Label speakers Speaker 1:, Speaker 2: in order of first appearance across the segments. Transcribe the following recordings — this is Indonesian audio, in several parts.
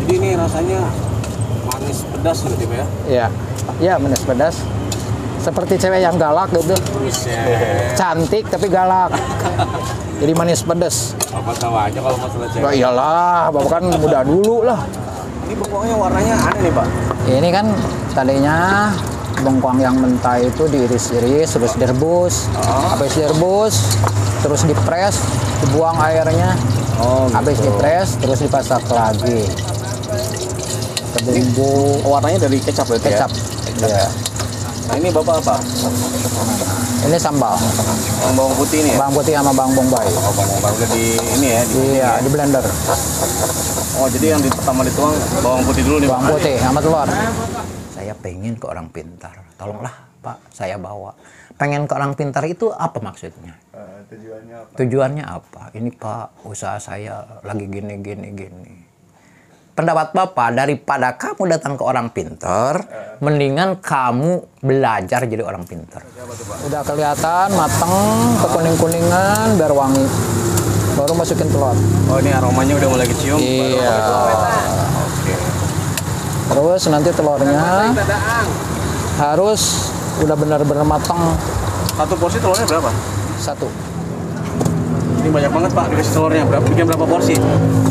Speaker 1: Jadi ini rasanya manis pedas gitu ya?
Speaker 2: Iya, iya manis pedas. Seperti cewek yang galak gitu.
Speaker 1: Buset.
Speaker 2: Cantik tapi galak. Jadi manis pedas.
Speaker 1: Bapak tahu aja kalau masalah
Speaker 2: Oh,
Speaker 1: cewek.
Speaker 2: iyalah, Bapak kan muda dulu lah.
Speaker 1: Ini bengkoangnya warnanya aneh nih Pak.
Speaker 2: Ini kan tadinya bengkoang yang mentah itu diiris-iris terus direbus. Habis direbus terus dipres, dibuang airnya.
Speaker 1: Oh,
Speaker 2: Habis dipres terus dipasak lagi. Ke bumbu
Speaker 1: warnanya dari kecap berarti
Speaker 2: kecap.
Speaker 1: ya?
Speaker 2: Iya.
Speaker 1: Nah, ini Bapak apa?
Speaker 2: Ini sambal.
Speaker 1: Bawang putih ini ya?
Speaker 2: Bawang putih sama bawang bombay.
Speaker 1: Oh, bawang bombay udah di ini ya?
Speaker 2: Iya, di blender.
Speaker 1: Oh, jadi yang pertama dituang bawang putih dulu nih Pak?
Speaker 2: Bawang putih sama telur. Saya pengen ke orang pintar. Tolonglah Pak, saya bawa. Pengen ke orang pintar itu apa maksudnya?
Speaker 1: Tujuannya apa?
Speaker 2: Tujuannya apa? Ini Pak, usaha saya lagi gini. Pendapat Bapak, daripada kamu datang ke orang pintar, mendingan kamu belajar jadi orang pintar. Udah kelihatan mateng, kekuning-kuningan, biar wangi. Baru masukin telur.
Speaker 1: Oh, ini aromanya udah mulai kecium.
Speaker 2: Iya.
Speaker 1: Oke.
Speaker 2: Terus nanti telurnya harus udah benar-benar mateng.
Speaker 1: Satu porsi telurnya berapa?
Speaker 2: Satu.
Speaker 1: Ini banyak banget Pak, dikasih telurnya. Bikin berapa porsi?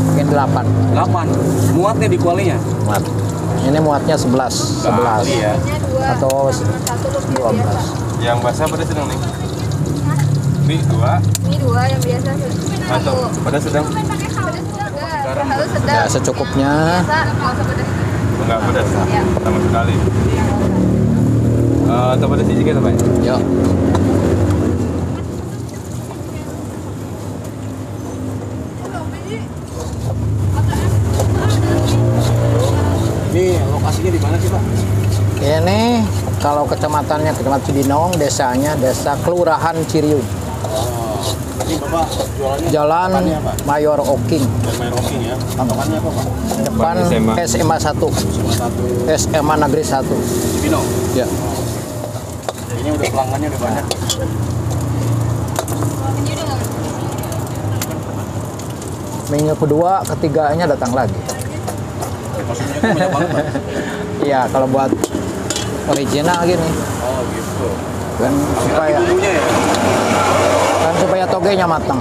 Speaker 2: Bikin 8.
Speaker 1: 8. Muat nih di kualinya?
Speaker 2: Muat. Ini muatnya 11. 11.
Speaker 1: Iya.
Speaker 2: Atau 12.
Speaker 1: Yang basah pada sedang nih? Ini 2.
Speaker 3: Ini 2 yang biasa
Speaker 1: Atau pada sedang?
Speaker 3: garam harus sedang.
Speaker 2: Ya secukupnya.
Speaker 3: Biasa nggak usah pedas.
Speaker 1: Enggak pedas
Speaker 3: Iya.
Speaker 1: sama sekali. Atau pada sisi kita Pak?
Speaker 2: Yuk.
Speaker 1: Ini lokasinya di mana sih Pak?
Speaker 2: Ini kalau kecamatannya Kecamatan Cibinong, desanya Desa Kelurahan Ciriung.
Speaker 1: Ini Bapak jualannya
Speaker 2: Jalan
Speaker 1: depannya apa?
Speaker 2: Mayor Oking,
Speaker 1: Dan main rocking ya. Patokannya apa Pak?
Speaker 2: depan SMA 1,
Speaker 1: Cuma satu
Speaker 2: SMA Negeri 1.
Speaker 1: Cibinong.
Speaker 2: Ya.
Speaker 1: Ini udah pelanggannya udah banyak.
Speaker 2: Minggu kedua, ketiganya datang lagi.
Speaker 1: Maksudnya itu banyak banget Pak.
Speaker 2: Iya, kalau buat original gini,
Speaker 1: Oh gitu.
Speaker 2: kan supaya
Speaker 1: Bumbunya ya?
Speaker 2: togenya matang.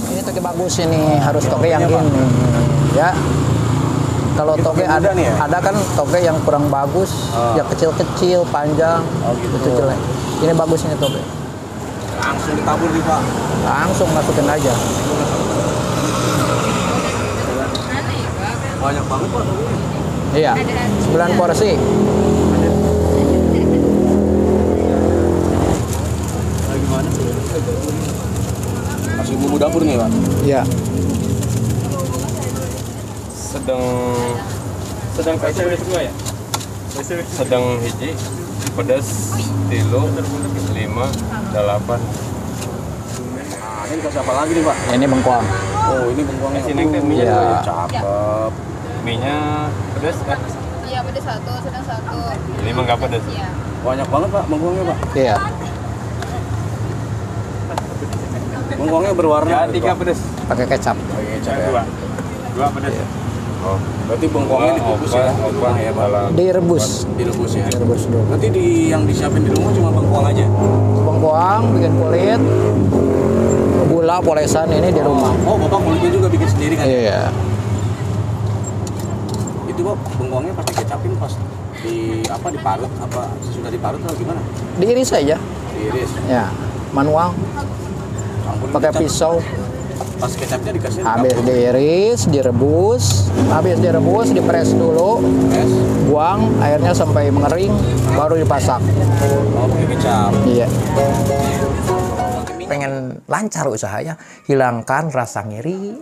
Speaker 2: Ini toge bagus ini, harus toge yang
Speaker 1: Apa?
Speaker 2: gini. Ya. Kalau
Speaker 1: Ini
Speaker 2: toge
Speaker 1: toge muda
Speaker 2: ada,
Speaker 1: nih ya?
Speaker 2: ada kan toge yang kurang bagus, yang kecil-kecil, panjang,
Speaker 1: Oh, gitu.
Speaker 2: itu jelek. Ini bagus ini toge.
Speaker 1: Langsung ditabur nih Pak.
Speaker 2: Langsung masukin aja.
Speaker 1: Banyak banget Pak togenya.
Speaker 2: Iya, 9 porsi.
Speaker 1: Nah, gimana? Masih bumbu dapur nih Pak.
Speaker 2: Iya.
Speaker 1: Sedang kacang udah semua ya? Sedang hiji, pedas, 3, 5, 8. Nah, ini dikasih apa lagi nih Pak?
Speaker 2: Ini bengkoang.
Speaker 1: Oh, ini bengkoangnya.
Speaker 4: Kasih neng minyak
Speaker 2: Iya.
Speaker 4: dulu ya.
Speaker 1: Cakep.
Speaker 4: Mie-nya pedas kan?
Speaker 3: Iya, pedas 1, sedang 1.
Speaker 4: Ini mah nggak pedas.
Speaker 3: Iya.
Speaker 1: Banyak banget Pak bengkoangnya Pak.
Speaker 2: Iya.
Speaker 1: Bengkoangnya berwarna.
Speaker 4: Ya, 3 pedas.
Speaker 2: Pakai kecap.
Speaker 1: Pakai kecap ya.
Speaker 4: 2 pedas.
Speaker 1: Oh, berarti bengkoangnya dikukus ya.
Speaker 4: Opa,
Speaker 1: ya Pak.
Speaker 2: Direbus.
Speaker 1: Direbus ya.
Speaker 2: Direbus dulu.
Speaker 1: Berarti yang disiapin di rumah cuma bengkoang aja.
Speaker 2: Bengkoang, bikin kulit, gula, polesan ini di rumah.
Speaker 1: Oh, Bapak kulitnya juga bikin sendiri kan?
Speaker 2: Iya.
Speaker 1: Itu Pak, bengkoangnya pas dikecapin pas diparut apa sudah diparut atau gimana?
Speaker 2: Diiris aja.
Speaker 1: Diiris.
Speaker 2: Ya, manual.
Speaker 1: Campur
Speaker 2: Pakai
Speaker 1: kecap.
Speaker 2: pisau.
Speaker 1: Pas kecapnya dikasih
Speaker 2: Habis diiris, direbus. Habis direbus, dipres dulu.
Speaker 1: es.
Speaker 2: Buang airnya sampai mengering, baru dipasak.
Speaker 1: Oh, pakai kecap.
Speaker 2: Iya. Pengen lancar usahanya, hilangkan rasa ngiri.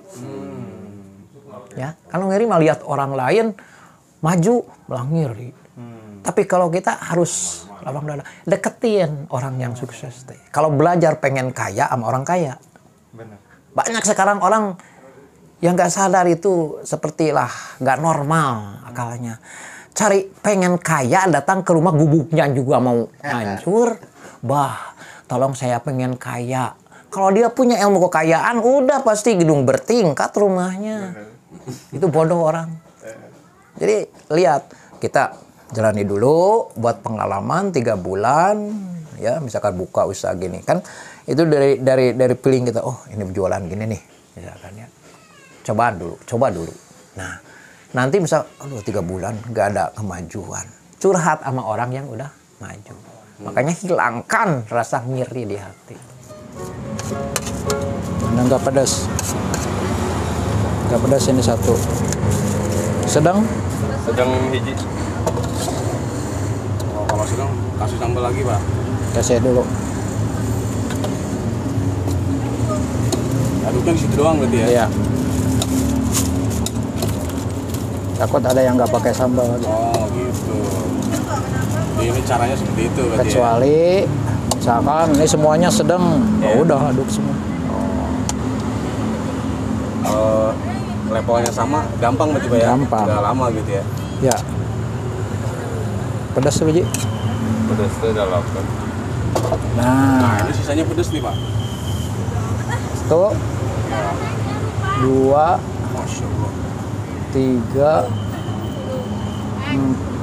Speaker 2: Ya, kalau ngiri mah lihat orang lain maju malah ngiri. Tapi kalau kita harus lapang dada, deketin orang yang sukses. Kalau belajar pengen kaya sama orang kaya.
Speaker 4: Benar.
Speaker 2: Banyak sekarang orang yang nggak sadar itu sepertilah nggak normal akalnya. Cari pengen kaya, datang ke rumah gubuknya juga mau hancur. Bah, tolong saya pengen kaya. Kalau dia punya ilmu kekayaan, udah pasti gedung bertingkat rumahnya. Itu bodoh orang. Jadi lihat, kita jalani dulu buat pengalaman 3 bulan, ya misalkan buka usaha gini kan, itu dari feeling kita, oh ini berjualan gini nih, misalkan ya. Coba dulu. Nah, nanti misal, aduh 3 bulan nggak ada kemajuan, curhat sama orang yang udah maju. Makanya hilangkan rasa ngiri di hati. Mana nggak pedas? Nggak pedas ini 1. Sedang
Speaker 1: hiji.
Speaker 4: Oh, kalau sedang kasih sambal lagi, Pak.
Speaker 2: kasih dulu.
Speaker 4: Aduknya di situ doang berarti ya?
Speaker 2: Iya. Takut ada yang nggak pakai sambal lagi.
Speaker 4: Oh, gitu. Ini caranya seperti itu berarti.
Speaker 2: Kecuali misalkan ini semuanya sedang, ya udah aduk semua.
Speaker 4: Levelnya sama, gampang berarti Pak ya?
Speaker 2: Gampang.
Speaker 4: Nggak lama gitu ya?
Speaker 2: Ya. Pedas tuh, Ji.
Speaker 1: Pedas itu ada 8.
Speaker 2: Nah,
Speaker 4: Ini sisanya pedes nih Pak.
Speaker 2: tuh 2,
Speaker 4: Masya Allah.
Speaker 2: 3,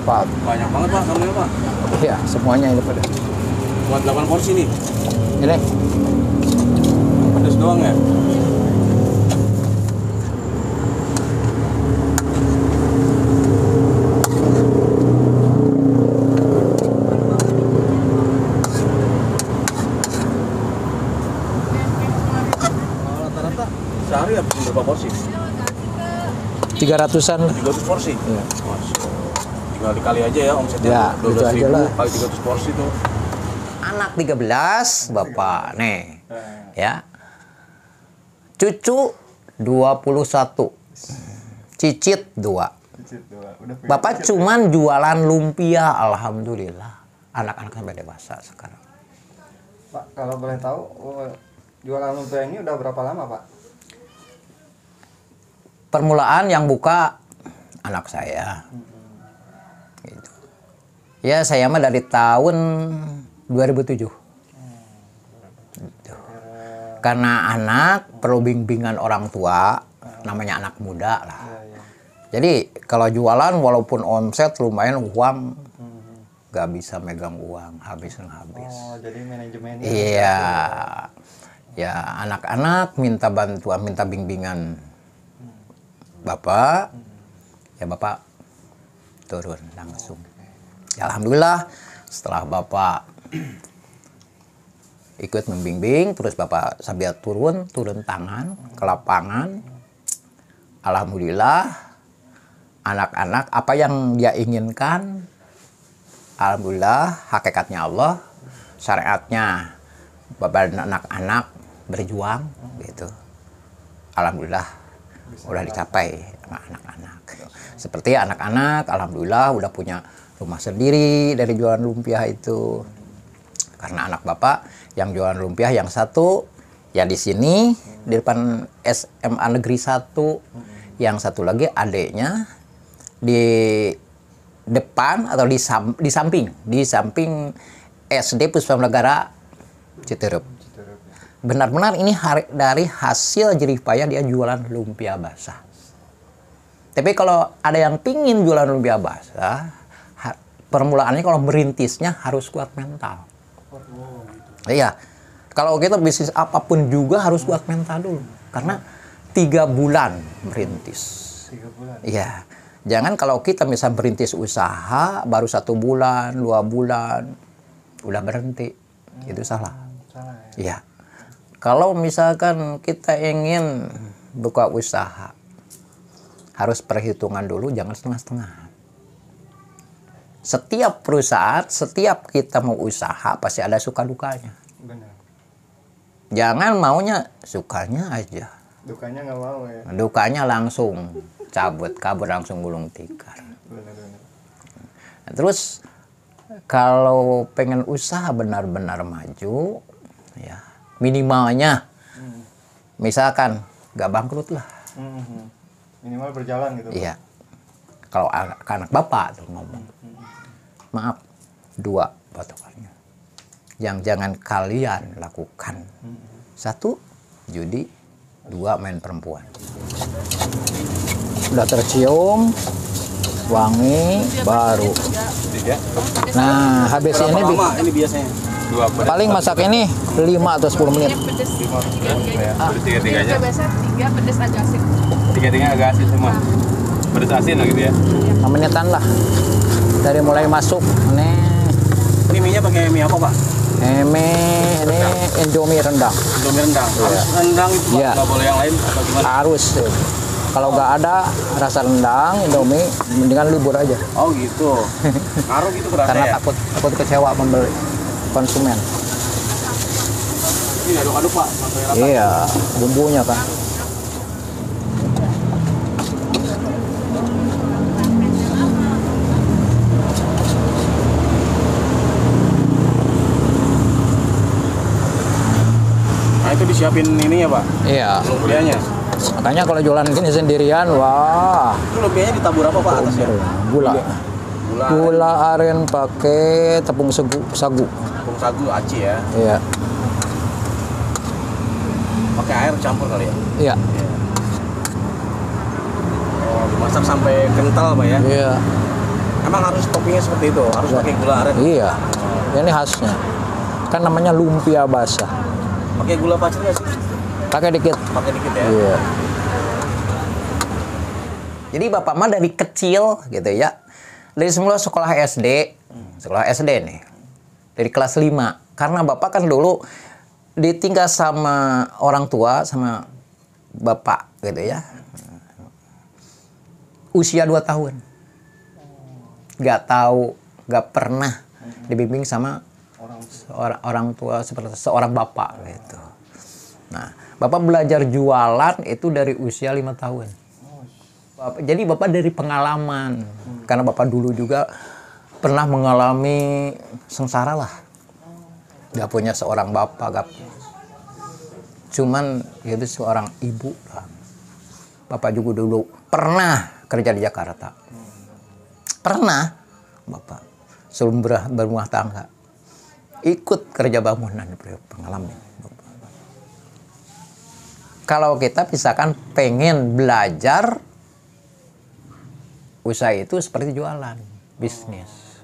Speaker 2: 4.
Speaker 4: Banyak banget Pak sambalnya Pak.
Speaker 2: Iya, semuanya ini pedas.
Speaker 4: Buat 8 porsi nih.
Speaker 2: Ini
Speaker 4: Pedes doang ya? Rata-rata sehari habis berapa porsi?
Speaker 2: 300-an lah.
Speaker 4: 300 porsi?
Speaker 2: Iya.
Speaker 4: Masya Allah. Tinggal dikali aja ya omsetnya.
Speaker 2: Ya, gitu aja lah.
Speaker 4: kali 300 porsi tuh.
Speaker 2: Anak 13, Bapak. Nih. Ya. Cucu 21. Cicit 2. Bapak cuman jualan lumpia, alhamdulillah. Anak-anak sampai dewasa sekarang.
Speaker 5: Pak, kalau boleh tahu, jualan lumpia ini udah berapa lama, Pak?
Speaker 2: Permulaan yang buka anak saya. Gitu. Ya, saya mah dari tahun 2007. Gitu. Karena anak perlu bimbingan orang tua, namanya anak muda lah. Jadi kalau jualan walaupun omset lumayan, uang nggak bisa megang uang, habis.
Speaker 5: Oh, jadi manajemennya.
Speaker 2: Iya, ya anak-anak minta bantuan, minta bimbingan Bapak, ya Bapak turun langsung. Ya, alhamdulillah setelah Bapak ikut membimbing, terus Bapak sambil turun tangan ke lapangan, alhamdulillah anak-anak apa yang dia inginkan, alhamdulillah hakikatnya Allah, syariatnya Bapak dan anak-anak berjuang gitu. Alhamdulillah udah dicapai sama anak-anak. Seperti anak-anak alhamdulillah udah punya rumah sendiri dari jualan lumpia itu. Karena anak Bapak yang jualan lumpia yang satu ya di sini di depan SMA Negeri 1, yang satu lagi adiknya di depan atau di samping SD Puspa Negara Citerup. Benar-benar ini dari hasil jerih payah dia jualan lumpia basah. Tapi kalau ada yang pingin jualan lumpia basah, permulaannya kalau merintisnya harus kuat mental. Iya, kalau kita bisnis apapun juga harus kuat mental dulu. Karena 3 bulan merintis.
Speaker 5: 3 bulan?
Speaker 2: Iya. Jangan kalau kita misal merintis usaha, baru 1 bulan, 2 bulan, udah berhenti. Itu salah.
Speaker 5: Salah ya?
Speaker 2: Iya. Kalau misalkan kita ingin buka usaha, harus perhitungan dulu, jangan setengah-setengah. Setiap perusahaan, setiap kita mau usaha, pasti ada suka dukanya.
Speaker 5: Benar.
Speaker 2: Jangan maunya sukanya aja.
Speaker 5: Dukanya nggak mau ya?
Speaker 2: Dukanya langsung kabur langsung gulung tikar.
Speaker 5: Benar.
Speaker 2: Nah, terus kalau pengen usaha benar-benar maju, ya minimalnya, misalkan nggak bangkrut lah.
Speaker 5: Minimal berjalan gitu.
Speaker 2: Iya. Kalau anak Bapak tuh ngomong, maaf, 2 patokannya. yang jangan kalian lakukan. 1, judi. 2, main perempuan. Udah tercium wangi baru.
Speaker 1: 3.
Speaker 2: Nah, habis ini
Speaker 5: Lama ini biasanya.
Speaker 1: 2 pedas.
Speaker 2: paling masak ini 5 atau 10 menit.
Speaker 3: Pedes.
Speaker 1: Ya, pedas 3-3-nya.
Speaker 3: Biasa 3 pedes agak asin.
Speaker 1: 3-3 agak asin semua. Pedas asin lah gitu ya.
Speaker 2: 5 menitan lah. Dari mulai masuk. Nih,
Speaker 5: Ini mie-nya pakai mie apa, Pak?
Speaker 2: ini Indomie rendang.
Speaker 5: Indomie rendang. Harus rendang itu, Pak.
Speaker 2: Iya.
Speaker 5: Nggak boleh yang lain apa gimana?
Speaker 2: Harus. Kalau nggak ada rasa rendang, Indomie, mendingan libur aja.
Speaker 5: Oh gitu. Ngaruh gitu berasa
Speaker 2: Karena
Speaker 5: ya?
Speaker 2: takut kecewa pembeli konsumen.
Speaker 5: Ini aduk-aduk, Pak. Sampai rata.
Speaker 2: Iya, bumbunya kan.
Speaker 5: Nah itu disiapin ininya, Pak.
Speaker 2: Iya.
Speaker 5: Lumpianya.
Speaker 2: Makanya kalau jualan gini sendirian, wah,
Speaker 5: Itu lumpianya ditabur apa, Pak? Atasnya?
Speaker 2: gula.
Speaker 5: Gula.
Speaker 2: Gula aren pakai tepung sagu.
Speaker 5: Tepung sagu, aci ya.
Speaker 2: Iya.
Speaker 5: Pakai air campur kali ya.
Speaker 2: Iya.
Speaker 5: Oh, dimasak sampai kental, Pak ya.
Speaker 2: Iya.
Speaker 5: Emang harus toppingnya seperti itu, harus pakai gula aren.
Speaker 2: Iya. Ini khasnya. Kan namanya lumpia basah.
Speaker 5: Pakai gula pasir nggak sih?
Speaker 2: Pakai dikit.
Speaker 5: Pakai dikit ya.
Speaker 2: Iya. Jadi Bapak mah dari kecil gitu ya. Dari semula sekolah SD. Sekolah SD nih. Dari kelas 5. Karena Bapak kan dulu ditinggal sama orang tua, sama Bapak gitu ya. Usia 2 tahun. Nggak tahu, nggak pernah dibimbing sama orang tua seperti seorang bapak gitu. Nah, Bapak belajar jualan itu dari usia 5 tahun. Jadi Bapak dari pengalaman. Karena Bapak dulu juga pernah mengalami sengsara lah. Gak punya seorang bapak, cuman itu seorang ibu lah. Bapak juga dulu pernah kerja di Jakarta. Pernah Bapak sebelum berumah tangga ikut kerja bangunan, pengalaman. Kalau kita misalkan pengen belajar usaha itu seperti jualan, bisnis.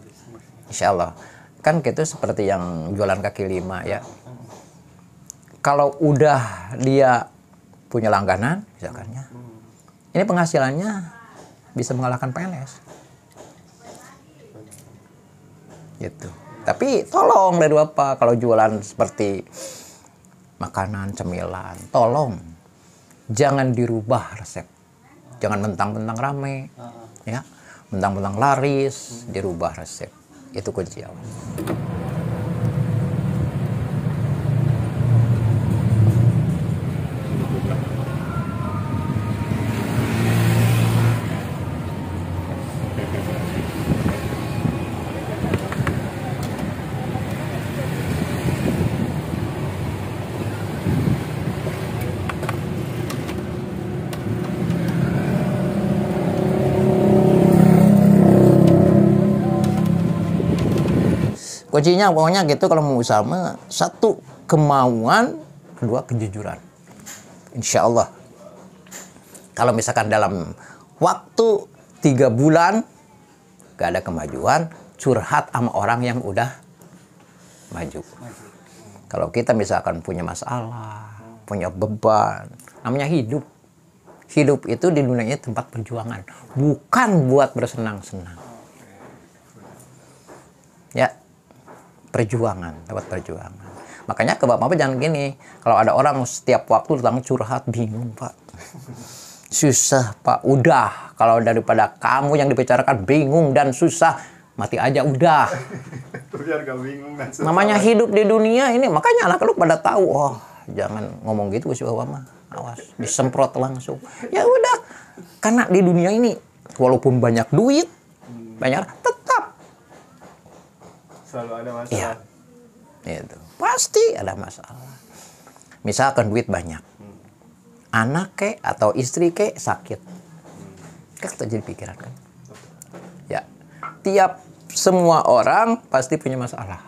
Speaker 2: Insya Allah. Kan kita seperti yang jualan kaki lima ya. Kalau udah dia punya langganan, misalkannya, ini penghasilannya bisa mengalahkan PNS. Gitu. Tapi tolong dari Bapak kalau jualan seperti makanan, cemilan, tolong jangan dirubah resep. Jangan mentang-mentang rame, ya, mentang-mentang laris, dirubah resep. Itu kunci awal. Kuncinya pokoknya gitu kalau mau usaha, 1 kemauan, 2 kejujuran. Insya Allah. Kalau misalkan dalam waktu 3 bulan gak ada kemajuan, curhat sama orang yang udah maju. Kalau kita misalkan punya masalah, punya beban, namanya hidup. Hidup itu di dunia ini tempat perjuangan, bukan buat bersenang-senang. Ya. Perjuangan, lewat perjuangan. Makanya ke Bapak jangan gini. Kalau ada orang setiap waktu datang curhat, bingung Pak. Susah Pak, udah. Kalau daripada kamu yang dibicarakan bingung dan susah, mati aja udah.
Speaker 5: Biar gak bingung dan susah.
Speaker 2: Namanya hidup di dunia ini, makanya anak lu pada tahu, oh jangan ngomong gitu si Bapak mah. Awas, disemprot langsung. Ya udah, karena di dunia ini walaupun banyak duit, banyak tetap
Speaker 5: Selalu ada masalah.
Speaker 2: iya, itu pasti ada masalah. Misalkan duit banyak, anak kek atau istri kek sakit, kan terjadi pikiran kan? Ya, tiap semua orang pasti punya masalah.